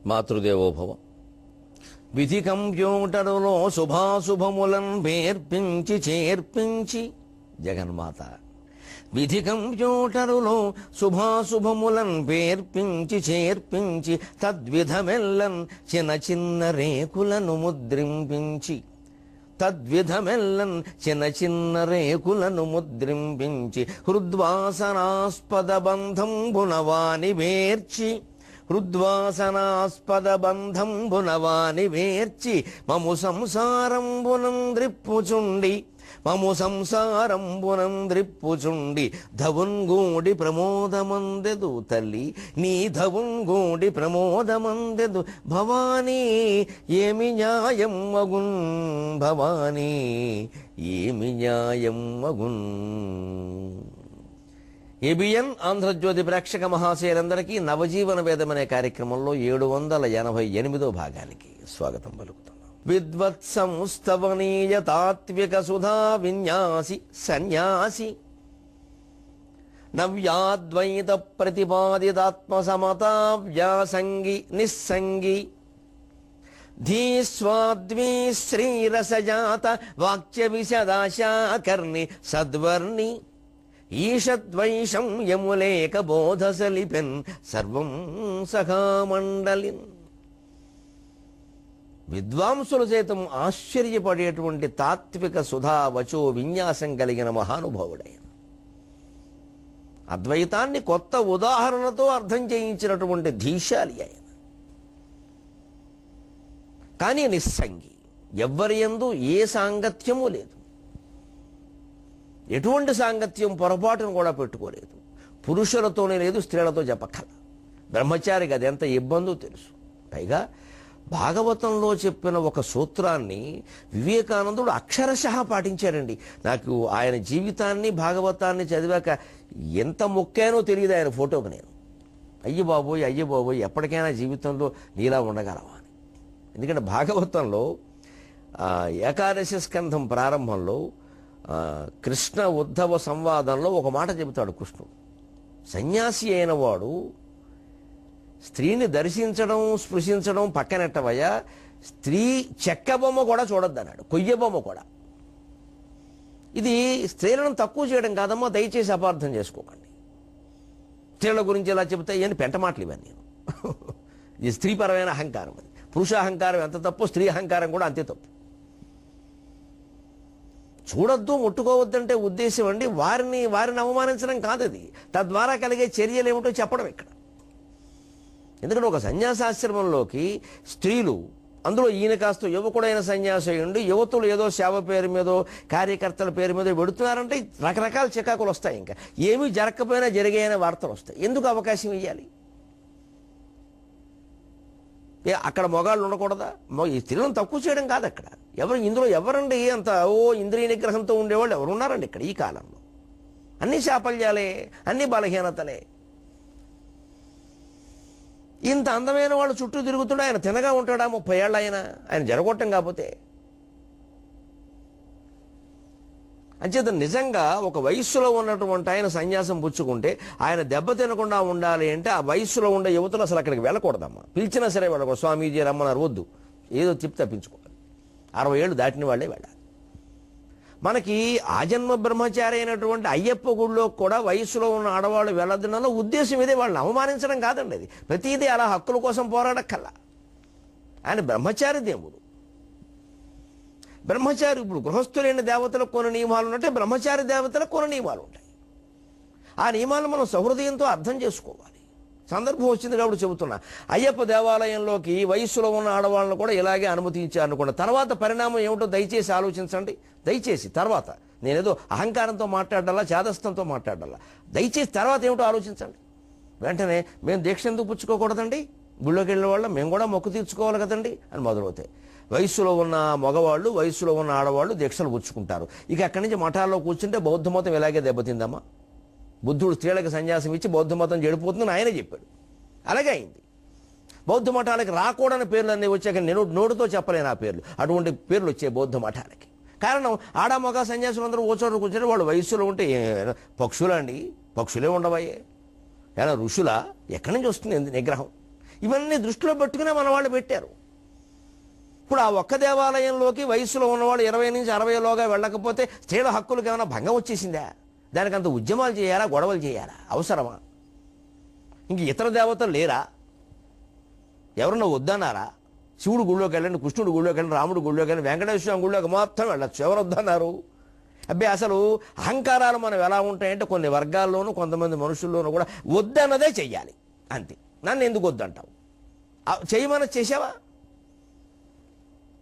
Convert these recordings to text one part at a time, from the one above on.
మాతృదేవోభవ. విధి కంప్యూటరులో శుభాశుభములను పేర్పించి చేర్పించి జగన్మాత. విధి కంప్యూటరులో శుభాశుభములను పేర్పించి చేర్పించి తద్విధమెల్లన్ చిన్న చిన్న రేకులను ముద్రింపించి తద్విధమెల్లన్ చిన్న చిన్న రేకులను ముద్రింపించి హృద్వాసనాస్పద బంధంబునవాని వేర్చి హృద్వాసనాస్పద బంధంబునవాని వేర్చి మము సంసారంబునంద్రిప్పుచుండి మము సంసారంబునంద్రిప్పుచుండి ధవున్గూడి ప్రమోదమందెదు తల్లి నీ ధవున్గూడి ప్రమోదమందెదు భవానీ ఏమి న్యాయం మగున్ భవానీ ఏమి న్యాయం మగున్. ఏబిఎన్ ఆంధ్రజ్యోతి ప్రేక్షక మహాశయులందరికీ నవజీవన వేదం అనే కార్యక్రమంలో 788వ భాగానికి స్వాగతం పలుకుతున్నాం. విద్వత్సంస్తవనీయ తాత్విక సుధా విన్యాసి సన్యాసి నవ్యాద్వైత ప్రతిపాదితాత్మ సమతా వ్యాసంగి నిస్సంగి ధీస్వాద్వీ శ్రీరసజాత వాక్య విశదాశాకర్ణి సద్వర్ణి ఈషద్వైషం యములేక బోధసలిపెన్ సర్వం సఖామండలిన్. విద్వాంసులు సైతం ఆశ్చర్యపడేటువంటి తాత్విక సుధా వచో విన్యాసం కలిగిన మహానుభావుడైన అద్వైతాన్ని కొత్త ఉదాహరణతో అర్థం చేయించినటువంటి ధీశాలి ఆయన. కానీ నిస్సంగి, ఎవ్వరి యందు ఏ సాంగత్యము లేదు, ఎటువంటి సాంగత్యం పొరపాటును కూడా పెట్టుకోలేదు. పురుషులతోనే లేదు, స్త్రీలతో చెప్పక్కల. బ్రహ్మచారికి అది ఎంత ఇబ్బందో తెలుసు. పైగా భాగవతంలో చెప్పిన ఒక సూత్రాన్ని వివేకానందుడు అక్షరశః పాటించాడండి. నాకు ఆయన జీవితాన్ని భాగవతాన్ని చదివాక ఎంత మొక్కానో తెలియదు ఆయన ఫోటోకి. నేను అయ్య బాబోయ్ ఎప్పటికైనా జీవితంలో నీలా ఉండగలవా అని. ఎందుకంటే భాగవతంలో ఏకాదశి స్కంధం ప్రారంభంలో కృష్ణ ఉద్ధవ సంవాదంలో ఒక మాట చెబుతాడు కృష్ణుడు. సన్యాసి అయిన వాడు స్త్రీని దర్శించడం స్పృశించడం పక్కనెట్టవయ్యా, స్త్రీ చెక్క బొమ్మ కూడా చూడొద్దు అన్నాడు, కొయ్య బొమ్మ కూడా. ఇది స్త్రీలను తక్కువ చేయడం కాదమ్మా, దయచేసి అపార్థం చేసుకోకండి. స్త్రీల గురించి ఎలా చెబుతాయి అని పెంట మాటలు ఇవన్నీ. ఇది స్త్రీపరమైన అహంకారం. అది పురుష అహంకారం ఎంత తప్పు, స్త్రీ అహంకారం కూడా అంతే తప్పు. చూడొద్దు ముట్టుకోవద్దంటే ఉద్దేశం అండి వారిని అవమానించడం కాదు, అది తద్వారా కలిగే చర్యలు ఏమిటో చెప్పడం ఇక్కడ. ఎందుకంటే ఒక సన్యాసాశ్రమంలోకి స్త్రీలు, అందులో ఈయన కాస్త యువకుడైన సన్యాసుడు, యువతులు ఏదో సేవ పేరు మీదో కార్యకర్తల పేరు మీదో పెడుతున్నారంటే రకరకాల చికాకులు వస్తాయి. ఇంకా ఏమీ జరగకపోయినా జరిగాయనే వార్తలు వస్తాయి. ఎందుకు అవకాశం ఇవ్వాలి? అక్కడ మొగాళ్ళు ఉండకూడదా? ఈ స్త్రీలను తక్కువ చేయడం కాదు అక్కడ. ఇందులో ఎవరండి అంత ఇంద్రియ నిగ్రహంతో ఉండేవాళ్ళు ఎవరున్నారండి ఇక్కడ ఈ కాలంలో? అన్ని శాపల్యాలే, అన్ని బలహీనతలే. ఇంత అందమైన వాళ్ళు చుట్టూ తిరుగుతుండే ఆయన తినగా ఉంటాడా 30 ఏళ్ళు? ఆయన జరగొట్టం కాకపోతే. అంచేత నిజంగా ఒక వయస్సులో ఉన్నటువంటి ఆయన సన్యాసం పుచ్చుకుంటే ఆయన దెబ్బ తినకుండా ఉండాలి అంటే ఆ వయస్సులో ఉండే యువతులు అసలు అక్కడికి వెళ్ళకూడదమ్మా. పిలిచినా సరే వెళ్ళకూడదు. స్వామీజీ రమ్మన్నారు, వద్దు, ఏదో తిప్పి తప్పించుకోవాలి. 60 ఏళ్ళు దాటిన వాళ్ళే వెళ్ళాలి. మనకి ఆజన్మ బ్రహ్మచారి అయినటువంటి అయ్యప్ప గుడిలో కూడా వయస్సులో ఉన్న ఆడవాళ్ళు వెళ్ళదన్న ఉద్దేశం ఇదే, వాళ్ళని అవమానించడం కాదండి. అది ప్రతిదీ అలా హక్కుల కోసం పోరాడక్కల్లా. ఆయన బ్రహ్మచారి దేవుడు. బ్రహ్మచారి ఇప్పుడు గృహస్థులైన దేవతలకు కొన్ని నియమాలు ఉన్నట్టే బ్రహ్మచారి దేవతలకు కొన్ని నియమాలు ఉంటాయి. ఆ నియమాలను మనం సహృదయంతో అర్థం చేసుకోవాలి. సందర్భం వచ్చింది కాబట్టి చెబుతున్నా. అయ్యప్ప దేవాలయంలోకి వయస్సులో ఉన్న ఆడవాళ్ళను కూడా ఇలాగే అనుమతించారనుకోండి. తర్వాత పరిణామం ఏమిటో దయచేసి ఆలోచించండి. దయచేసి తర్వాత నేనేదో అహంకారంతో మాట్లాడాలా, చాదస్తంతో మాట్లాడాలా, దయచేసి తర్వాత ఏమిటో ఆలోచించండి. వెంటనే మేము దీక్ష ఎందుకు పుచ్చుకోకూడదండి, గుళ్ళోకి వెళ్ళిన వాళ్ళం మేము కూడా మొక్కు తీర్చుకోవాలి కదండి అని మొదలవుతాయి. వయస్సులో ఉన్న మగవాళ్ళు, వయస్సులో ఉన్న ఆడవాళ్ళు దీక్షలు పుచ్చుకుంటారు. ఇక అక్కడి నుంచి మఠాల్లో కూర్చుంటే బౌద్ధ మతం ఇలాగే దెబ్బతిందమ్మా. బుద్ధుడు స్త్రీలకు సన్యాసం ఇచ్చి బౌద్ధ మతం చెడిపోతుందని ఆయనే చెప్పాడు. అలాగే అయింది. బౌద్ధ మఠాలకి రాకూడని పేర్లు అన్నీ వచ్చాక నేను నోటితో చెప్పలేను ఆ పేర్లు. అటువంటి పేర్లు వచ్చాయి బౌద్ధ మఠాలకి. కారణం ఆడ మగ సన్యాసులు అందరూ ఓ చోట కూర్చొని వాళ్ళు వయస్సులో ఉంటే పక్షులా అండి? పక్షులే ఉండవయ్యే. ఏమైనా ఋషులా? ఎక్కడి నుంచి వస్తుంది నిగ్రహం? ఇవన్నీ దృష్టిలో పెట్టుకునే మన వాళ్ళు పెట్టారు. ఇప్పుడు ఆ ఒక్క దేవాలయంలోకి వయసులో ఉన్నవాళ్ళు 20 నుంచి 60లోగా వెళ్ళకపోతే స్త్రీల హక్కులకు ఏమైనా భంగం వచ్చేసిందా? దానికంత ఉద్యమాలు చేయాలా, గొడవలు చేయాలా? అవసరమా? ఇంక ఇతర దేవతలు లేరా? ఎవరన్నా వద్దన్నారా? శివుడు గుళ్ళోకి వెళ్ళండి, కృష్ణుడు గుళ్ళోకి వెళ్ళండి, రాముడు గుళ్ళోకి వెళ్ళండి, వెంకటేశ్వర స్వామి గుళ్ళోకి మొత్తం వెళ్ళచ్చు. ఎవరు వద్దన్నారు? అబ్బే అసలు అహంకారాలు మనం ఎలా ఉంటాయంటే కొన్ని వర్గాల్లోనూ కొంతమంది మనుషుల్లోనూ కూడా వద్దన్నదే చెయ్యాలి అంతే. నన్ను ఎందుకు వద్దంటావు? చేయమని చేసావా?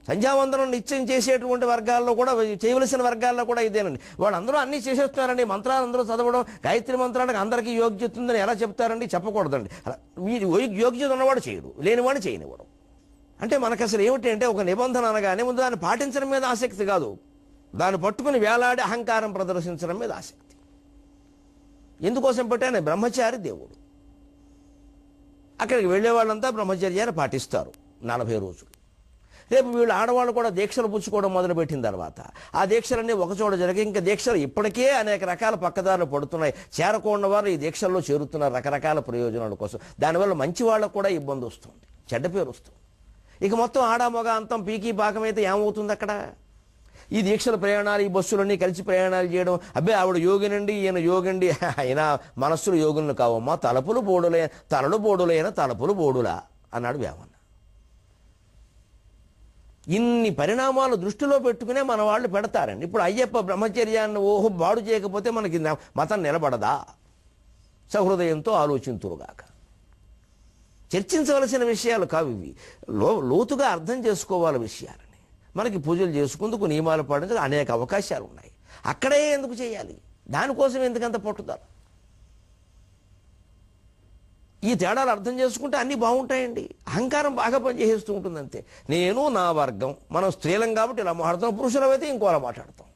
సంధ్యావందనం నిత్యం చేసేటువంటి వర్గాల్లో కూడా, చేయవలసిన వర్గాల్లో కూడా ఇదేనండి. వాళ్ళందరూ అన్నీ చేసేస్తున్నారండి. మంత్రాలు అందరూ చదవడం, గాయత్రి మంత్రానికి అందరికీ యోగ్యత ఉందని ఎలా చెప్తారండి? చెప్పకూడదండి. మీరు యోగ్యత ఉన్నవాడు చేయడు, లేనివాడు చేయనివాడు. అంటే మనకు అసలు ఏమిటి అంటే ఒక నిబంధన అనగానే ముందు దాన్ని పాటించడం మీద ఆసక్తి కాదు, దాన్ని పట్టుకుని వేలాడి అహంకారం ప్రదర్శించడం మీద ఆసక్తి. ఎందుకోసం పెట్టానే? బ్రహ్మచారి దేవుడు. అక్కడికి వెళ్ళే వాళ్ళంతా బ్రహ్మచర్యాన్ని పాటిస్తారు 40 రోజులు. రేపు వీళ్ళు ఆడవాళ్ళు కూడా దీక్షలు పుచ్చుకోవడం మొదలుపెట్టిన తర్వాత ఆ దీక్షలన్నీ ఒకచోట జరిగి ఇంకా దీక్షలు ఇప్పటికే అనేక రకాల పక్కదారులు పడుతున్నాయి. చేరకుండా వారు ఈ దీక్షల్లో చేరుతున్నారు రకరకాల ప్రయోజనాల కోసం. దానివల్ల మంచి వాళ్ళకు కూడా ఇబ్బంది వస్తుంది, చెడ్డ పేరు వస్తుంది. ఇక మొత్తం ఆడామొగ అంతం పీకి పాకమైతే ఏమవుతుంది అక్కడ? ఈ దీక్షల ప్రయాణాలు, ఈ బస్సులన్నీ కలిసి ప్రయాణాలు చేయడం, అబ్బే ఆవిడ యోగినండి, ఈయన యోగండి, అయినా మనస్సులు యోగులను కావమ్మా, తలపులు బోడులైన తలపులు బోడులా అన్నాడు వేమన్న. ఇన్ని పరిణామాలు దృష్టిలో పెట్టుకునే మన వాళ్ళు పెడతారండి. ఇప్పుడు అయ్యప్ప బ్రహ్మచర్యాన్ని బాడు చేయకపోతే మనకి మతం నిలబడదా? సహృదయంతో ఆలోచింతురుగాక. చర్చించవలసిన విషయాలు కావు ఇవి. లోతుగా అర్థం చేసుకోవాలి విషయాలని. మనకి పూజలు చేసుకుందుకు, నియమాలు పాటించడానికి అనేక అవకాశాలు ఉన్నాయి. అక్కడే ఎందుకు చేయాలి? దానికోసం ఎందుకంత పట్టుదల? ఈ తేడాలు అర్థం చేసుకుంటే అన్నీ బాగుంటాయండి. అహంకారం బాగా పనిచేస్తూ ఉంటుంది అంతే. నేను నా వర్గం, మనం స్త్రీలం కాబట్టి ఇలా మాట్లాడతాం, పురుషులమైతే ఇంకోలా మాట్లాడతాం.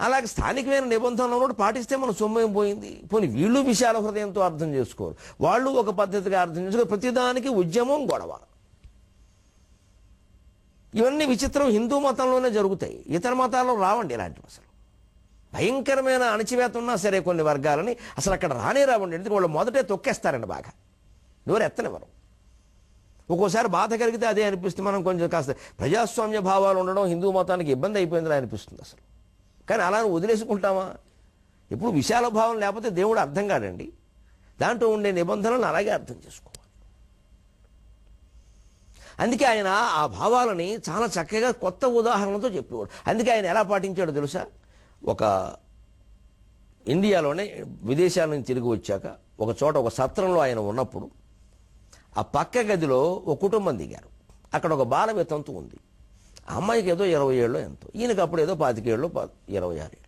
అలాగే స్థానికమైన నిబంధనలు కూడా పాటిస్తే మనం సొమ్మేం పోయింది. పోనీ వీళ్ళు విశాల హృదయంతో అర్థం చేసుకోరు, వాళ్ళు ఒక పద్ధతిగా అర్థం చేసుకోరు. ప్రతిదానికి ఉద్యమం, గొడవ. ఇవన్నీ విచిత్రం హిందూ మతంలోనే జరుగుతాయి, ఇతర మతాల్లో రావండి ఇలాంటివి. అసలు భయంకరమైన అణచివేత ఉన్నా సరే కొన్ని వర్గాలని అసలు అక్కడ రానే రావండి. ఎందుకంటే వాళ్ళు మొదటే తొక్కేస్తారండి, బాగా నోరు ఎత్తనివ్వరు. ఒక్కోసారి బాధ కలిగితే అదే అనిపిస్తుంది. మనం కొంచెం కాస్త ప్రజాస్వామ్య భావాలు ఉండడం హిందూ మతానికి ఇబ్బంది అయిపోయిందని అనిపిస్తుంది అసలు. కానీ అలా వదిలేసుకుంటామా? ఇప్పుడు విశాల భావం లేకపోతే దేవుడు అర్థం కాడండి. దాంట్లో ఉండే నిబంధనలను అలాగే అర్థం చేసుకోవాలి. అందుకే ఆయన ఆ భావాలని చాలా చక్కగా కొత్త ఉదాహరణతో చెప్పేవాడు. అందుకే ఆయన ఎలా పాటించాడో తెలుసా? ఒక ఇండియాలోనే విదేశాల నుంచి తిరిగి వచ్చాక ఒక చోట ఒక సత్రంలో ఆయన ఉన్నప్పుడు ఆ పక్క గదిలో ఒక కుటుంబం దిగారు. అక్కడ ఒక బాల వితంతు ఉంది. ఆ అమ్మాయికి ఏదో 20 ఏళ్ళు ఎంతో, ఈయనకి అప్పుడు ఏదో 25 ఏళ్ళు, 26 ఏళ్ళు.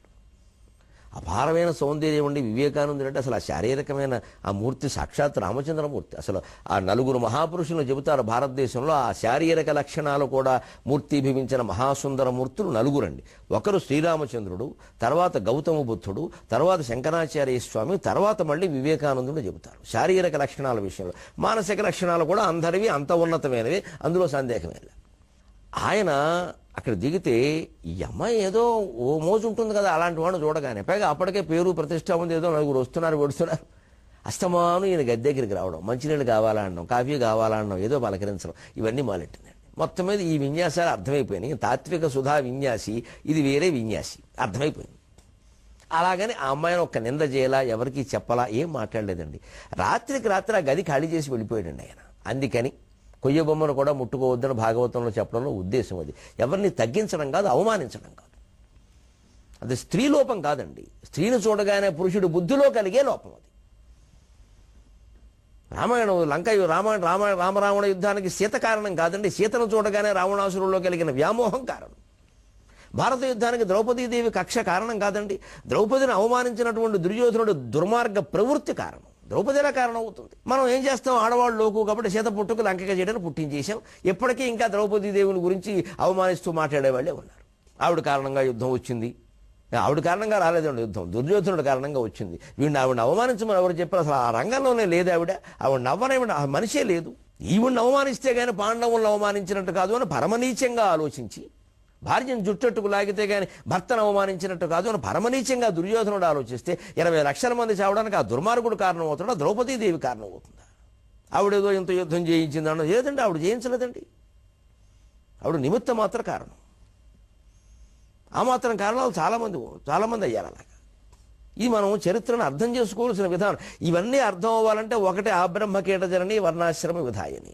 అపారమైన సౌందర్యం ఉండి వివేకానందుడు అంటే అసలు ఆ శారీరకమైన ఆ మూర్తి సాక్షాత్ రామచంద్రమూర్తి. అసలు ఆ 4 మహాపురుషులు చెబుతారు భారతదేశంలో ఆ శారీరక లక్షణాలు కూడా మూర్తిభవించిన మహాసుందర మూర్తులు 4 అండి. ఒకరు శ్రీరామచంద్రుడు, తర్వాత గౌతమ బుద్ధుడు, తర్వాత శంకరాచార్య స్వామి, తర్వాత మళ్ళీ వివేకానందుడు చెబుతారు శారీరక లక్షణాల విషయంలో. మానసిక లక్షణాలు కూడా అందరివి అంత ఉన్నతమైనవి, అందులో సందేహమే లేదు. ఆయన అక్కడ దిగితే ఈ అమ్మాయి ఏదో ఓ మోజు ఉంటుంది కదా అలాంటి వాడిని చూడగానే, పైగా అప్పటికే పేరు ప్రతిష్ట ఉంది, ఏదో 4 వస్తున్నారు పెడుతున్నారు. అస్తమాను ఈయన గది దగ్గరికి రావడం, మంచినీళ్ళు కావాలా అనడం, కాఫీ కావాలా అనడం, ఏదో పలకరించడం, ఇవన్నీ మొదలెట్టిందండి. మొత్తం మీద ఈ విన్యాసాలు అర్థమైపోయినాయి. తాత్విక సుధా విన్యాసి, ఇది వేరే విన్యాసి, అర్థమైపోయింది. అలాగని ఆ అమ్మాయిని ఒక్క నింద చేయాలా, ఎవరికి చెప్పాలా, ఏం మాట్లాడలేదండి. రాత్రికి రాత్రి ఆ గది ఖాళీ చేసి వెళ్ళిపోయాడండి ఆయన. అందుకని కొయ్య బొమ్మను కూడా ముట్టుకోవద్దని భాగవతంలో చెప్పడంలో ఉద్దేశం అది. ఎవరిని తగ్గించడం కాదు, అవమానించడం కాదు. అది స్త్రీ లోపం కాదండి. స్త్రీని చూడగానే పురుషుడు బుద్ధిలో కలిగే లోపం అది. రామాయణం రామరావణ యుద్ధానికి సీత కారణం కాదండి. సీతను చూడగానే రావణాసురుల్లో కలిగిన వ్యామోహం కారణం. భారత యుద్ధానికి ద్రౌపదీదేవి కక్ష కారణం కాదండి. ద్రౌపదిని అవమానించినటువంటి దుర్యోధనుడు దుర్మార్గ ప్రవృత్తి కారణం. ద్రౌపదిలా కారణం అవుతుంది. మనం ఏం చేస్తాం? ఆడవాళ్ళు లోకు కాబట్టి సీత పుట్టుకు లంకగా చేయడానికి పుట్టించేశాం. ఎప్పటికీ ఇంకా ద్రౌపదీదేవిని గురించి అవమానిస్తూ మాట్లాడేవాళ్లే ఉన్నారు. ఆవిడ కారణంగా యుద్ధం వచ్చింది. ఆవిడ కారణంగా రాలేదండి యుద్ధం, దుర్యోధనుడు కారణంగా వచ్చింది. ఆవిడని అవమానించమని ఎవరు చెప్పారు? అసలు ఆ రంగంలోనే లేదు ఆవిడ నవ్వనేవిడ మనిషే లేదు. ఈవిడిని అవమానిస్తే గానీ పాండవులను అవమానించినట్టు కాదు అని పరమనీచంగా ఆలోచించి భార్యను జుట్టట్టుకు లాగితే గాని భర్తను అవమానించినట్టు కాదు అని పరమనీచంగా దుర్యోధనుడు ఆలోచిస్తే 20 లక్షల మంది చావడానికి ఆ దుర్మార్గుడు కారణం అవుతాడా, ద్రౌపదీదేవి కారణం అవుతుందా? ఆవిడేదో ఇంత యుద్ధం చేయించిందన్న లేదండి, ఆవిడ చేయించలేదండి. ఆవిడ నిమిత్త మాత్ర కారణం. ఆ మాత్రం కారణాలు చాలామంది అయ్యారు అలాగా. ఇది మనం చరిత్రను అర్థం చేసుకోవాల్సిన విధానం. ఇవన్నీ అర్థం అవ్వాలంటే ఒకటి ఆ బ్రహ్మ కీటజనని వర్ణాశ్రమ విధాయని.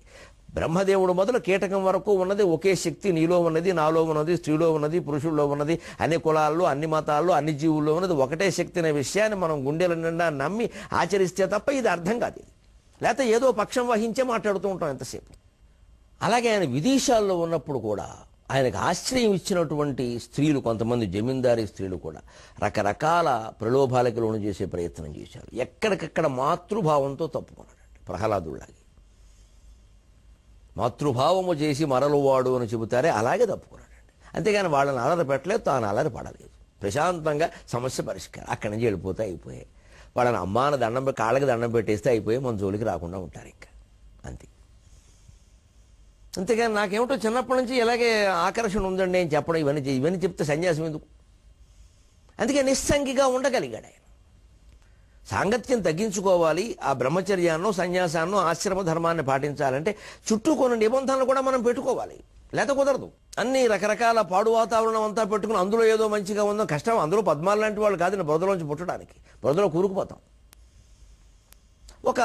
బ్రహ్మదేవుడు మొదలు కీటకం వరకు ఉన్నది ఒకే శక్తి, నీలో ఉన్నది, నాలో ఉన్నది, స్త్రీలో ఉన్నది, పురుషుల్లో ఉన్నది, అన్ని కులాల్లో, అన్ని మతాల్లో, అన్ని జీవుల్లో ఉన్నది ఒకటే శక్తి అనే విషయాన్ని మనం గుండెల నిండా నమ్మి ఆచరిస్తే తప్ప ఇది అర్థం కాదు. ఇది లేకపోతే ఏదో పక్షం వహించే మాట్లాడుతూ ఉంటాం ఎంతసేపు. అలాగే ఆయన విదేశాల్లో ఉన్నప్పుడు కూడా ఆయనకు ఆశ్రయం ఇచ్చినటువంటి స్త్రీలు, కొంతమంది జమీందారీ స్త్రీలు కూడా రకరకాల ప్రలోభాలకు లోను చేసే ప్రయత్నం చేశారు. ఎక్కడికక్కడ మాతృభావంతో తప్పుకున్నాడండి ప్రహ్లాదులాగే. మాతృభావము చేసి మరలువాడు అని చెబుతారే అలాగే తప్పుకున్నాడండి. అంతేగాని వాళ్ళని అలరి పెట్టలేదు, తాను అలరి పడలేదు. ప్రశాంతంగా సమస్య పరిష్కారం. అక్కడి నుంచి వెళ్ళిపోతే అయిపోయాయి. వాళ్ళని అమ్మాన కాళ్ళకి దండం పెట్టేస్తే అయిపోయి మన జోలికి రాకుండా ఉంటారు ఇంకా అంతే. అంతేగాని నాకేమిటో చిన్నప్పటి నుంచి ఇలాగే ఆకర్షణ ఉందండి అని చెప్పడం, ఇవన్నీ చెప్తే సన్యాసం ఎందుకు? అందుకే నిస్సంగిగా ఉండగలిగాడు ఆయన. సాంగత్యం తగ్గించుకోవాలి, ఆ బ్రహ్మచర్యాన్నో సన్యాసాన్నో ఆశ్రమ ధర్మాన్ని పాటించాలంటే చుట్టూ కొన్ని నిబంధనలు కూడా మనం పెట్టుకోవాలి, లేత కుదరదు. అన్ని రకరకాల పాడు వాతావరణం అంతా పెట్టుకుని అందులో ఏదో మంచిగా ఉందో కష్టం. అందులో పద్మాలు లాంటి వాళ్ళు కాదు బురదలోంచి పుట్టడానికి, బురదలో కూరుకుపోతాం. ఒక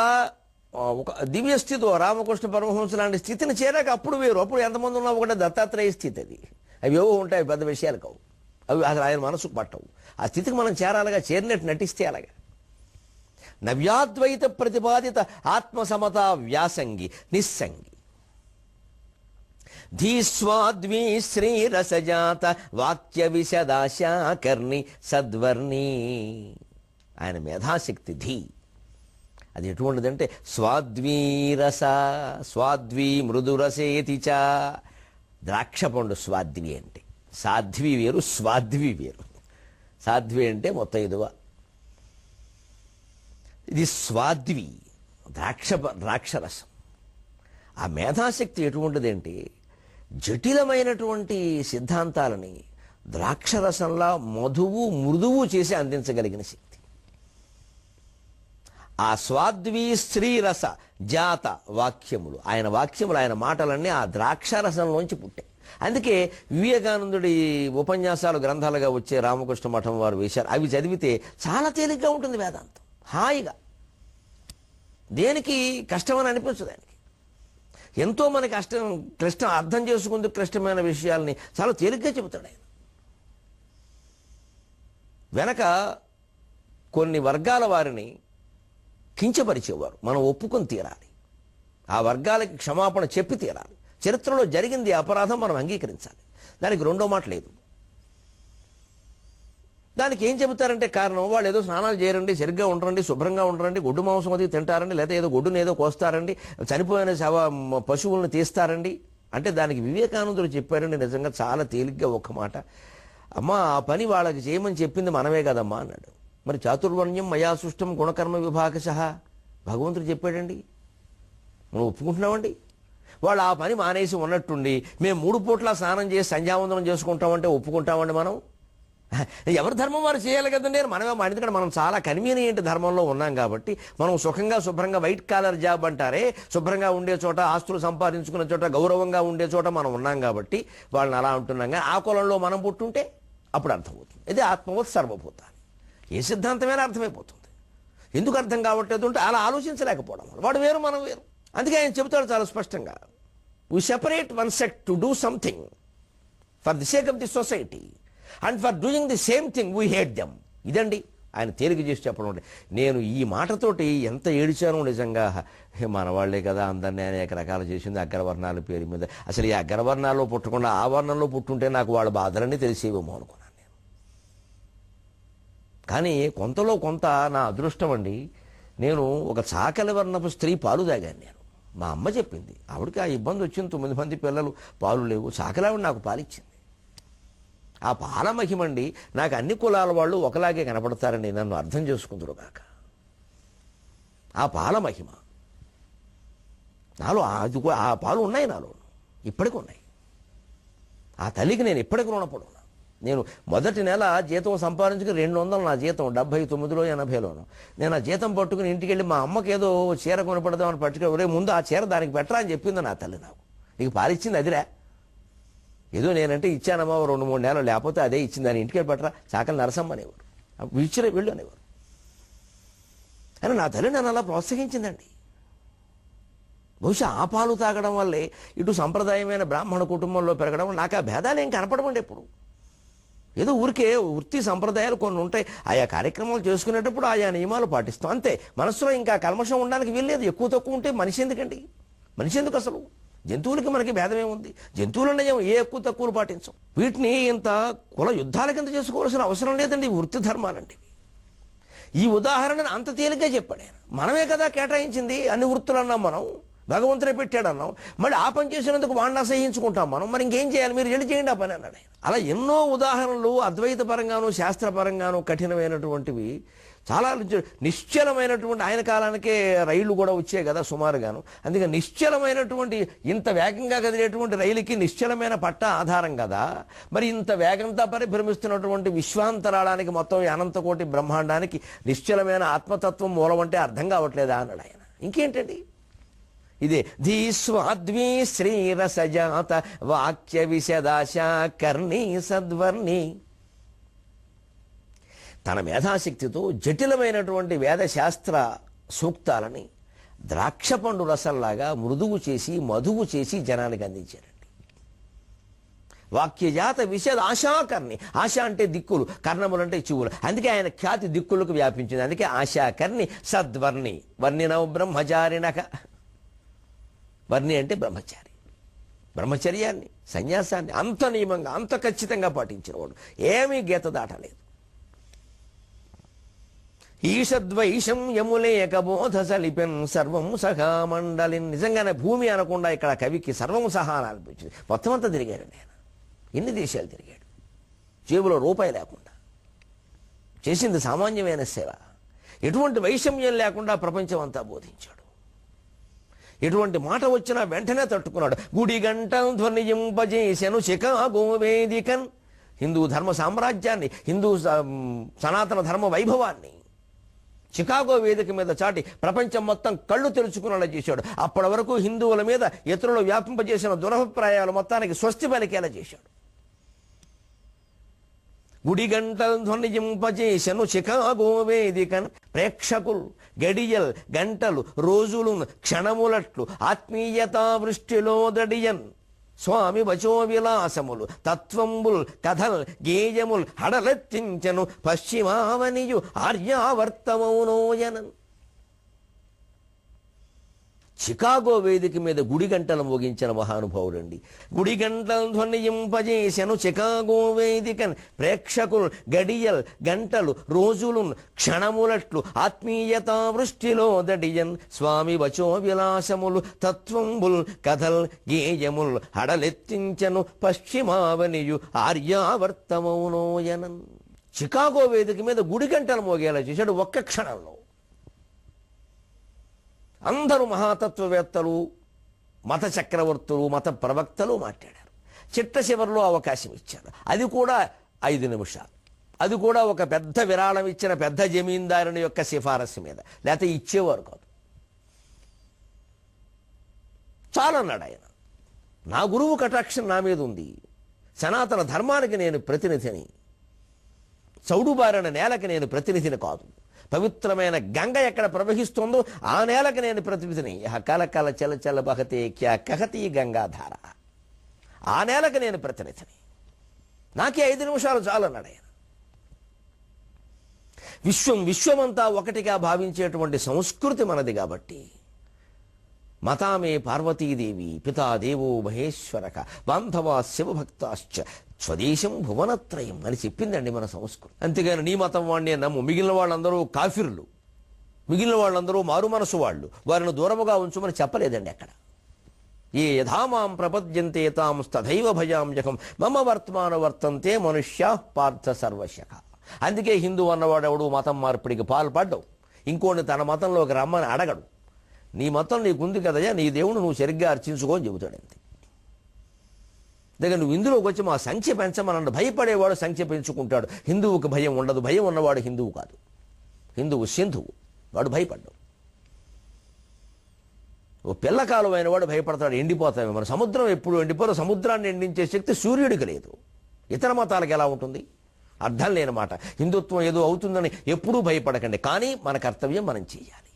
దివ్య స్థితి, రామకృష్ణ పరమహంస లాంటి స్థితిని చేరాక అప్పుడు వేరు. అప్పుడు ఎంతమంది ఉన్నా ఒకటే దత్తాత్రేయ స్థితి. అది అవి ఏవో ఉంటాయి, పెద్ద విషయాలు కావు అవి. అసలు ఆయన మనసుకు పట్టవు. ఆ స్థితికి మనం చేరాలిగా, చేరినట్టు నటిస్తే అలాగా. నవ్యాద్వైత ప్రతిపాదిత ఆత్మసమత వ్యాసంగి నిస్సంగి ధీస్వాద్వీ శ్రీరసజాత వాక్య విశదాశాకర్ణి సద్వర్ణి. ఆయన మేధాశక్తి ధీ. అది ఎటువంటిదంటే స్వాద్వీరస, స్వాద్వీ మృదురసేతి చ. ద్రాక్ష పండు స్వాద్వి అంటే. సాధ్వి వేరు, స్వాద్వి వేరు. సాధ్వి అంటే మొత్తం ఇదువ, ఇది స్వాద్వి ద్రాక్షరసం. ఆ మేధాశక్తి ఎటువంటిదంటే జటిలమైనటువంటి సిద్ధాంతాలని ద్రాక్షరసంలా మధువు మృదువు చేసి అందించగలిగిన శక్తి. ఆ స్వాద్వీ శ్రీరస జాత వాక్యములు, ఆయన వాక్యములు, ఆయన మాటలన్నీ ఆ ద్రాక్షరసంలోంచి పుట్టాయి. అందుకే వివేకానందుడి ఉపన్యాసాలు గ్రంథాలుగా వచ్చే రామకృష్ణ మఠం వారు వేశారు. అవి చదివితే చాలా తేలిగ్గా ఉంటుంది వేదాంతం, హాయిగా. దేనికి కష్టమని అనిపించదు ఆయనకి. ఎంతో మనకి క్లిష్టం అర్థం చేసుకుందుకు క్లిష్టమైన విషయాల్ని చాలా తేలిగ్గా చెబుతాడు ఆయన. వెనక కొన్ని వర్గాల వారిని కించపరిచేవారు, మనం ఒప్పుకొని తీరాలి. ఆ వర్గాలకి క్షమాపణ చెప్పి తీరాలి. చరిత్రలో జరిగింది అపరాధం, మనం అంగీకరించాలి. దానికి రెండో మాట లేదు. దానికి ఏం చెబుతారంటే కారణం, వాళ్ళు ఏదో స్నానాలు చేయరండి, సరిగ్గా ఉండరండి, శుభ్రంగా ఉండరండి, గొడ్డు మాంసం అది తింటారండి, లేదా ఏదో గొడ్డుని ఏదో కోస్తారండి, చనిపోయిన పశువులను తీస్తారండి అంటే దానికి వివేకానందుడు చెప్పారండి నిజంగా చాలా తేలిగ్గా ఒక్క మాట, అమ్మా ఆ పని వాళ్ళకి చేయమని చెప్పింది మనమే కదమ్మా అన్నాడు. మరి చాతుర్వర్ణ్యం మయా సృష్టం గుణకర్మ విభాగశః భగవంతుడు చెప్పాడండి, మనం ఒప్పుకుంటున్నామండి. వాళ్ళు ఆ పని మానేసి ఉన్నట్టుండి మేము 3 పూట్ల స్నానం చేసి సంధ్యావందనం చేసుకుంటామంటే ఒప్పుకుంటామండి మనం? ఎవరి ధర్మం వారు చేయాలి కదండి. మనమే ఎందుకంటే మనం చాలా కన్వీనియంట్ ధర్మంలో ఉన్నాం కాబట్టి మనం సుఖంగా శుభ్రంగా వైట్ కాలర్ జాబ్ అంటారే, శుభ్రంగా ఉండే చోట, ఆస్తులు సంపాదించుకున్న చోట, గౌరవంగా ఉండే చోట మనం ఉన్నాం కాబట్టి వాళ్ళని అలా అంటున్నాం. కానీ ఆ కులంలో మనం పుట్టుంటే అప్పుడు అర్థమవుతుంది. ఇది ఆత్మవత్ సర్వభూతాన్ని. ఏ సిద్ధాంతమైనా అర్థమైపోతుంది. ఎందుకు అర్థం కావట్లేదు అంటే అలా ఆలోచించలేకపోవడం. వాడు వేరు, మనం వేరు. అందుకే ఆయన చెబుతాడు చాలా స్పష్టంగా, we separate one sect to do something for the sake of the society and for doing the same thing we hate them. ఇదండి ఆయన తేలిక చేసి చెప్పడం. అంటే నేను ఈ మాటతోటి ఎంత ఏడిచానో నిజంగా. మన వాళ్లే కదా అందరినీ అనేక రకాలు చేసింది అగ్రవర్ణాల పేరు మీద. అసలు ఈ అగ్రవర్ణాల్లో పుట్టకుండా ఆ వర్ణంలో పుట్టుంటే నాకు వాళ్ళ బాధలన్నీ తెలిసేవేమో అనుకున్నాను నేను. కానీ కొంతలో కొంత నా అదృష్టం అండి. నేను ఒక చాకలి వర్ణపు స్త్రీ పాలు తాగాను నేను. మా అమ్మ చెప్పింది, ఆవిడకి ఆ ఇబ్బంది వచ్చింది, 9 మంది పిల్లలు, పాలు లేవు, చాకలావిడ నాకు పాలిచ్చింది. ఆ పాల మహిమండి. నాకు అన్ని కులాల వాళ్ళు ఒకలాగే కనపడతారని నన్ను అర్థం చేసుకుందరు కాక. ఆ పాల మహిమ నాలో, ఆ పాలు ఉన్నాయి నాలో, ఇప్పటికి ఉన్నాయి. ఆ తల్లికి నేను ఇప్పటికి రుణపడున్నా. నేను మొదటి నెల జీతం సంపాదించుకుని 200 నా జీతం 79లో 80లోను. నేను ఆ జీతం పట్టుకుని ఇంటికి వెళ్ళి మా అమ్మకి ఏదో చీర కొనపడదామని పట్టుకుని ఒరే ముందు ఆ చీర దానికి పెట్టరా అని చెప్పింది నా తల్లి. నాకు నీకు పాలిచ్చింది అదిరా, ఏదో నేనంటే ఇచ్చానమ్మా 2-3 నెలలు, లేకపోతే అదే ఇచ్చింది, దాని ఇంటికి వెళ్ళి పెట్టరా చాకలి నరసమ్మ అనేవారు, ఇచ్చిరే వెళ్ళు అనేవారు. అని నా తల్లి నన్ను అలా ప్రోత్సహించిందండి. బహుశా ఆ పాలు తాగడం వల్లే ఇటు సంప్రదాయమైన బ్రాహ్మణ కుటుంబంలో పెరగడం నాకు ఆ భేదాలు ఏం కనపడమండి ఎప్పుడు. ఏదో ఊరికే వృత్తి సంప్రదాయాలు కొన్ని ఉంటాయి, ఆయా కార్యక్రమాలు చేసుకునేటప్పుడు ఆయా నియమాలు పాటిస్తాం అంతే. మనసులో ఇంకా కల్మషం ఉండడానికి వీల్లేదు. ఎక్కువ తక్కువ ఉంటే మనిషి ఎందుకండి, మనిషి ఎందుకు అసలు? జంతువులకి మనకి భేదమే ఉంది. జంతువులు ఏ ఎక్కువ తక్కువలు పాటించం. వీటిని ఇంత కుల యుద్ధాల కింద చేసుకోవాల్సిన అవసరం లేదండి, వృత్తి ధర్మాలండి. ఈ ఉదాహరణను అంత తేలిగ్గా చెప్పాడు ఆయన. మనమే కదా కేటాయించింది అన్ని వృత్తులు అన్నాం, మనం భగవంతుడే పెట్టాడు అన్నాం. మళ్ళీ ఆ పని చేసినందుకు వాడిని అసహించుకుంటాం మనం. మరి ఇంకేం చేయాలి, మీరు వెళ్ళి చేయండి ఆ పని అన్నాడు ఆయన. అలా ఎన్నో ఉదాహరణలు అద్వైత పరంగాను శాస్త్రపరంగాను కఠినమైనటువంటివి, చాలా నిశ్చలమైనటువంటి, ఆయన కాలానికే రైళ్లు కూడా వచ్చాయి కదా సుమారుగాను. అందుకే నిశ్చలమైనటువంటి, ఇంత వేగంగా కదిలేటువంటి రైలుకి నిశ్చలమైన పట్ట ఆధారం కదా. మరి ఇంత వేగంతో పరిభ్రమిస్తున్నటువంటి విశ్వాంతరాళానికి, మొత్తం అనంతకోటి బ్రహ్మాండానికి నిశ్చలమైన ఆత్మతత్వం మూలం అంటే అర్థం కావట్లేదా అన్నాడు ఆయన. ఇంకేంటండి ఇదే ధీస్వాద్వీ శ్రీరసజాత వాక్య విశదాశ కర్ణీ సద్వర్ణి. తన మేధాశక్తితో జటిలమైనటువంటి వేదశాస్త్ర సూక్తాలని ద్రాక్ష పండు రసంలాగా మృదువు చేసి మధువు చేసి జనానికి అందించారండి. వాక్యజాత విశద ఆశాకర్ణి. ఆశ అంటే దిక్కులు, కర్ణములు అంటే చెవులు. అందుకే ఆయన ఖ్యాతి దిక్కులకు వ్యాపించింది. అందుకే ఆశాకర్ణి సద్వర్ణి. వర్ణినౌ బ్రహ్మచారిణక. వర్ణి అంటే బ్రహ్మచారి. బ్రహ్మచర్యాన్ని, సన్యాసాన్ని అంత నియమంగా అంత ఖచ్చితంగా పాటించినవాడు, ఏమీ గీత దాటలేదు. ఈషద్వైషం యములేక బోధ సలిపెన్ సర్వం సహా మండలిన్. నిజంగానే భూమి అనకుండా ఇక్కడ కవికి సర్వం సహా అని అనిపించింది. మొత్తం అంతా తిరిగాడు ఆయన. ఎన్ని దేశాలు తిరిగాడు, జేబులో రూపాయి లేకుండా. చేసింది సామాన్యమైన సేవ. ఎటువంటి వైషమ్యం లేకుండా ప్రపంచం అంతా బోధించాడు. ఎటువంటి మాట వచ్చినా వెంటనే తట్టుకున్నాడు. గుడి గంట ధ్వనింపజేసెను చికాగో వేదికన్. హిందూ ధర్మ సామ్రాజ్యాన్ని, హిందూ సనాతన ధర్మ వైభవాన్ని చికాగో వేదిక మీద చాటి ప్రపంచం మొత్తం కళ్ళు తెరుచుకునేలా చేశాడు. అప్పటి వరకు హిందువుల మీద ఇతరులు వ్యాపింపజేసిన దురభిప్రాయాలు మొత్తానికి స్వస్తి పలికేలా చేశాడు. గుడి గంటలు ధ్వనింపజేసెను చికాగో వేదికన్. ప్రేక్షకులు గడియల్ గంటలు రోజులు క్షణములట్లు ఆత్మీయతా వృష్టిలో దడియన్. స్వామి వచో విలాసములు తత్వంబుల్ కథల్ గేయముల్ హడలెత్తించెను పశ్చిమావనియు ఆర్యావర్తమౌనోయనన్. చికాగో వేదిక మీద గుడి గంటలు మోగించిన మహానుభావుడండి. గుడి గంటలు ధ్వనింపజేసెను చికాగో వేదికన్. ప్రేక్షకులు గడియల్ గంటలు రోజులు క్షణములట్లు ఆత్మీయతా వృష్టిలో దడియన్. స్వామి వచో విలాసములు తత్వంబుల్ కథల్ గేయముల్ హడలెత్తించెను పశ్చిమావనియు ఆర్యావర్తమౌనోయనన్. చికాగో వేదిక మీద గుడి గంటలు మోగేలా చేశాడు ఒక్క క్షణంలో. అందరూ మహాతత్వవేత్తలు, మత చక్రవర్తులు, మత ప్రవక్తలు మాట్లాడారు. చిట్ట చివరిలో అవకాశం ఇచ్చారు. అది కూడా 5 నిమిషాలు. అది కూడా ఒక పెద్ద విరాళం ఇచ్చిన పెద్ద జమీందారుని యొక్క సిఫారసు మీద, లేకపోతే ఇచ్చేవారు కాదు. చాలన్నాడు ఆయన. నా గురువు కటాక్షం నా మీద ఉంది. సనాతన ధర్మానికి నేను ప్రతినిధిని. చౌడుబారిన నేలకి నేను ప్రతినిధిని కాదు. పవిత్రమైన గంగ ఎక్కడ ప్రవహిస్తుందో ఆ నేలకు నేను ప్రతినిధిని. కల కల చల చల బహతే క్యా కహతి గంగాధార. ఆ నేలకు నేను ప్రతినిధిని. నాకే 5 నిమిషాలు చాలన్నాడు ఆయన. విశ్వమంతా ఒకటిగా భావించేటువంటి సంస్కృతి మనది కాబట్టి, మతామే పార్వతీదేవి పితా దేవో మహేశ్వరక బాంధవా శివభక్తాశ్చ స్వదేశం భువనత్రయం అని చెప్పిందండి మన సంస్కృతి. అంతేగాని నీ మతం వాడిని నమ్ము, మిగిలిన వాళ్ళందరూ కాఫిర్లు, మిగిలిన వాళ్ళందరూ మారు మనసు వాళ్ళు, వారిని దూరముగా ఉంచమని చెప్పలేదండి అక్కడ. ఏ యథామాం ప్రపద్యంతే తాం తథైవ భజామ్యహం మమ వర్తమాన వర్తంతే మనుష్యా పార్థ సర్వశః. అందుకే హిందూ అన్నవాడెవడు మతం మార్పిడికి పాల్పడ్డావు, ఇంకోని తన మతంలోకి రమ్మని అడగడు. నీ మతం నీకుంది కదయ్యా, నీ దేవుడు నువ్వు సరిగ్గా అర్చించుకో అని చెబుతాడు. అంతే. దగ్గర నువ్వు ఇందులోకి వచ్చి మా సంఖ్య పెంచమనండి. భయపడేవాడు సంఖ్య పెంచుకుంటాడు. హిందువుకి భయం ఉండదు. భయం ఉన్నవాడు హిందువు కాదు. హిందువు సింధువు, వాడు భయపడ్డాడు. ఓ పిల్లకాలం అయిన వాడు భయపడతాడు, ఎండిపోతామే. మన సముద్రం ఎప్పుడు ఎండిపోదు. సముద్రాన్ని ఎండించే శక్తి సూర్యుడికి లేదు. ఇతర మతాలకు ఎలా ఉంటుంది? అర్థం లేని మాట. హిందుత్వం ఏదో అవుతుందని ఎప్పుడూ భయపడకండి, కానీ మన కర్తవ్యం మనం చేయాలి.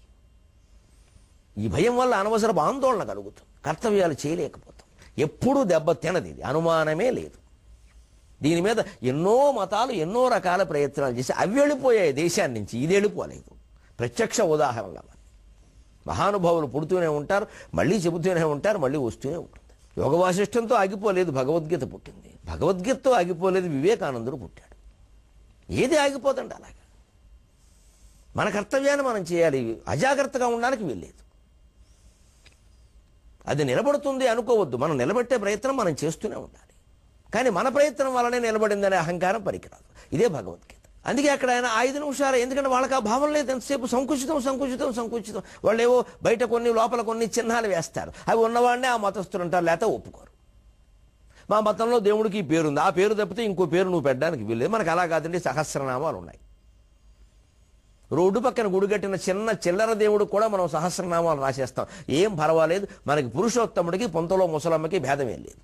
ఈ భయం వల్ల అనవసరపు ఆందోళన కలుగుతుంది, కర్తవ్యాలు చేయలేకపోతాం. ఎప్పుడూ దెబ్బ తినది, ఇది అనుమానమే లేదు. దీని మీద ఎన్నో మతాలు ఎన్నో రకాల ప్రయత్నాలు చేసి అవి వెళ్ళిపోయాయి దేశాన్ని నుంచి, ఇది వెళ్ళిపోలేదు. ప్రత్యక్ష ఉదాహరణలు అవన్నీ. మహానుభావులు పుడుతూనే ఉంటారు, మళ్ళీ చెబుతూనే ఉంటారు, మళ్ళీ వస్తూనే ఉంటుంది. యోగ వాసిష్టంతో ఆగిపోలేదు, భగవద్గీత పుట్టింది. భగవద్గీతతో ఆగిపోలేదు, వివేకానందుడు పుట్టాడు. ఏది ఆగిపోతుంది అలాగా. మన కర్తవ్యాన్ని మనం చేయాలి, అజాగ్రత్తగా ఉండడానికి వీల్లేదు. అది నిలబడుతుంది అనుకోవద్దు, మనం నిలబెట్టే ప్రయత్నం మనం చేస్తూనే ఉండాలి. కానీ మన ప్రయత్నం వల్లనే నిలబడిందనే అహంకారం పనికిరాదు. ఇదే భగవద్గీత. అందుకే అక్కడ ఆయన 5 నిమిషాలు, ఎందుకంటే వాళ్ళకి ఆ భావం లేదు. ఎంతసేపు సంకుచితం సంకుచితం సంకుచితం. వాళ్ళు ఏవో బయట కొన్ని లోపల కొన్ని చిహ్నాలు వేస్తారు, అవి ఉన్నవాడినే ఆ మతస్థులు అంటారు, లేకపోతే ఒప్పుకోరు. మా మతంలో దేవుడికి ఈ పేరుంది, ఆ పేరు తప్పితే ఇంకో పేరు నువ్వు పెట్టడానికి వీల్లేదు. మనకు అలా కాదండి, సహస్రనామాలు ఉన్నాయి. రోడ్డు పక్కన గుడి కట్టిన చిన్న చిల్లర దేవుడు కూడా మనం సహస్రనామాలు రాసేస్తాం, ఏం పర్వాలేదు. మనకి పురుషోత్తముడికి పొంతలో ముసలమ్మకి భేదమే లేదు.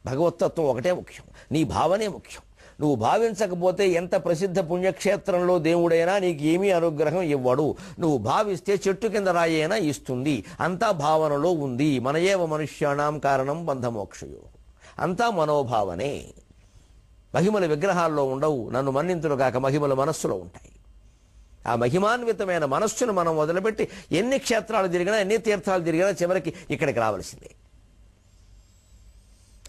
భగవతత్వం ఒకటే ముఖ్యం, నీ భావనే ముఖ్యం. నువ్వు భావించకపోతే ఎంత ప్రసిద్ధ పుణ్యక్షేత్రంలో దేవుడైనా నీకు ఏమీ అనుగ్రహం ఇవ్వడు. నువ్వు భావిస్తే చెట్టు కింద రాయైనా ఇస్తుంది. అంతా భావనలో ఉంది. మనయేవ మనుష్యాణం కారణం బంధమోక్షయో. అంతా మనోభావనే. మహిమల విగ్రహాల్లో ఉండవు, నన్ను మన్నింతులు కాక మహిమల మనస్సులో ఉంటాయి. ఆ మహిమాన్వితమైన మనస్సును మనం వదిలిపెట్టి ఎన్ని క్షేత్రాలు తిరిగినా ఎన్ని తీర్థాలు తిరిగినా చివరికి ఇక్కడికి రావాల్సిందే.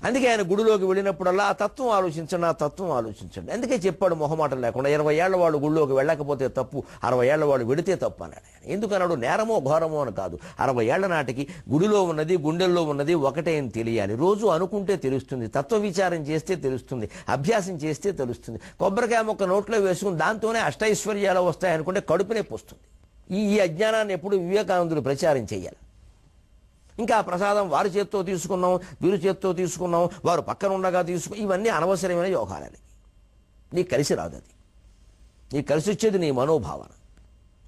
అందుకే ఆయన గుడిలోకి వెళ్ళినప్పుడల్లా ఆ తత్వం ఆలోచించండి, ఆ తత్వం ఆలోచించండి. అందుకే చెప్పాడు మొహమాటం లేకుండా, 20 ఏళ్ల వాళ్ళు గుడిలోకి వెళ్ళకపోతే తప్పు, 60 ఏళ్ల వాళ్ళు వెడితే తప్పు అన్నాడు ఆయన. ఎందుకన్నాడు? నేరమో ఘోరమో అని కాదు. 60 ఏళ్ల నాటికి గుడిలో ఉన్నది గుండెల్లో ఉన్నది ఒకటే అని తెలియాలి. రోజు అనుకుంటే తెలుస్తుంది, తత్వ విచారం చేస్తే తెలుస్తుంది, అభ్యాసం చేస్తే తెలుస్తుంది. కొబ్బరికాయ మొక్క నోట్లో వేసుకుని దాంతోనే అష్టైశ్వర్యాలు వస్తాయనుకుంటే కడుపు నొప్పి వస్తుంది. ఈ అజ్ఞానాన్ని ఎప్పుడు వివేకానందుడు ప్రచారం చేయాలి. ఇంకా ప్రసాదం వారి చేత్తో తీసుకున్నాం, వీరి చేత్తో తీసుకున్నాం, వారు పక్కన ఉండగా ఇవన్నీ అనవసరమైన యోగాలని. నీకు కలిసి రాదు. అది నీకు కలిసి వచ్చేది నీ మనోభావన.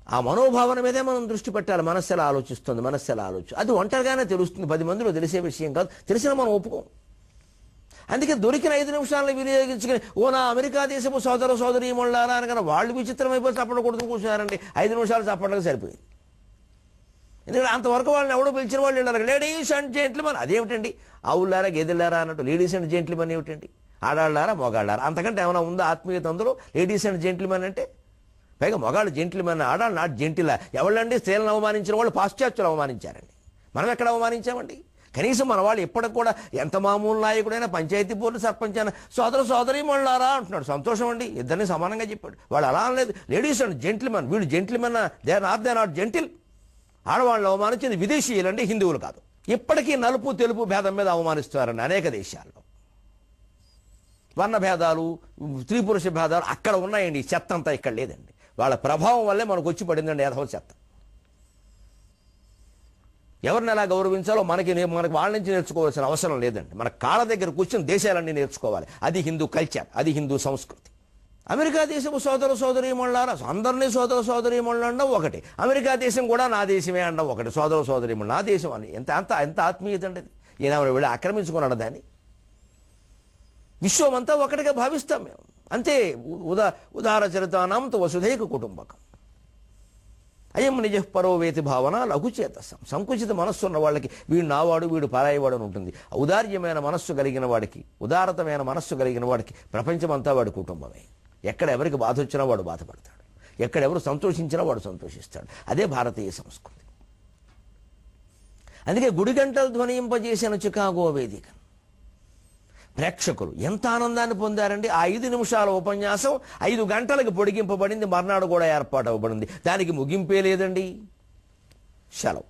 ఆ మనోభావన మీదే మనం దృష్టి పెట్టాలి. మనస్సు ఎలా ఆలోచిస్తుంది, మనస్సు ఎలా అది ఒంటరిగానే తెలుస్తుంది, 10 మందిలో తెలిసే విషయం కాదు. తెలిసినా మనం ఒప్పుకోం. అందుకే దొరికిన 5 నిమిషాలను వినియోగించుకుని నా అమెరికా దేశపు సోదర సోదరీమణులారా అనగానే వాళ్ళు విచిత్రమైపోయి చప్పట్లు కొడుతూ కూర్చున్నారండి. 5 నిమిషాలు చప్పట్లకు సరిపోయింది. ఎందుకంటే అంతవరకు వాళ్ళని ఎవడో పిలిచిన వాళ్ళు వెళ్ళారు, లేడీస్ అండ్ జెంట్లీమన్. అదేమిటండి, ఆవులారా గేదెలారా అన్నట్టు లేడీస్ అండ్ జెంట్లీమన్ ఏమిటండి? ఆడాళ్ళారా మొగాళ్ళారా? అంతకంటే ఏమైనా ఉందా ఆత్మీయత అందులో? లేడీస్ అండ్ జెంట్లీమన్ అంటే పైగా మొగాళ్ళు జెంట్లీమన్, ఆడాళ్ళు నాట్ జెంటిలా. ఎవళ్ళండి స్త్రీలను అవమానించిన వాళ్ళు? పాశ్చాత్యులు అవమానించారండి. మనం ఎక్కడ అవమానించామండి? కనీసం మన వాళ్ళు ఇప్పటికి కూడా ఎంత మామూలు నాయకుడైనా పంచాయతీ బోర్డు సర్పంచ్ అయినా సోదర సోదరీమణులారా అంటున్నాడు. సంతోషం అండి, ఇద్దరిని సమానంగా చెప్పాడు. వాళ్ళు అలా అనలేదు, లేడీస్ అండ్ జెంట్లీమన్. వీళ్ళు జెంట్లీమన్, దే నాట్ జెంటిల్. ఆడవాళ్ళని అవమానించింది విదేశీయులండి, హిందువులు కాదు. ఇప్పటికీ నలుపు తెలుపు భేదం మీద అవమానిస్తారండి అనేక దేశాల్లో. వర్ణ భేదాలు, స్త్రీ పురుష భేదాలు అక్కడ ఉన్నాయండి. ఈ చెత్త అంతా ఇక్కడ లేదండి. వాళ్ళ ప్రభావం వల్లే మనకు వచ్చి పడిందండి ఏదో చెత్త. ఎవరిని ఎలా గౌరవించాలో మనకి వాళ్ళ నుంచి నేర్చుకోవాల్సిన అవసరం లేదండి. మన కాళ్ళ దగ్గర కూర్చొని దేశాలన్నీ నేర్చుకోవాలి. అది హిందూ కల్చర్, అది హిందూ సంస్కృతి. అమెరికా దేశము సోదర సోదరీమణులారా, అందరినీ సోదర సోదరీమణులు అనడం ఒకటి, అమెరికా దేశం కూడా నా దేశమే అనడం ఒకటి. సోదర సోదరీమణులు నా దేశం అని ఎంత ఆత్మీయత అండి. ఈయన వెళ్ళి ఆక్రమించుకున్నాడు దాన్ని. విశ్వం అంతా ఒకటిగా భావిస్తాం మేము, అంతే. ఉదార చరితానాంత వసుధైక కుటుంబకం. అయం నిజ పరోవేతి భావన లఘుచేతసం. సంకుచిత మనస్సు ఉన్న వాళ్ళకి వీడు నావాడు వీడు పరాయివాడు అని ఉంటుంది. ఔదార్యమైన మనస్సు కలిగిన వాడికి, ఉదారతమైన మనస్సు కలిగిన వాడికి ప్రపంచమంతా వాడి కుటుంబమే. ఎక్కడ ఎవరికి బాధ వచ్చినా వాడు బాధపడతాడు, ఎక్కడ ఎవరు సంతోషించినా వాడు సంతోషిస్తాడు. అదే భారతీయ సంస్కృతి. అందుకే గుడి గంటలు ధ్వనింపజేసిన చికాగో వేదిక ప్రేక్షకులు ఎంత ఆనందాన్ని పొందారండి. ఆ 5 నిమిషాల ఉపన్యాసం 5 గంటలకు పొడిగింపబడింది. మర్నాడు కూడా ఏర్పాటు అవ్వబడింది. దానికి ముగింపే లేదండి. సెలవు.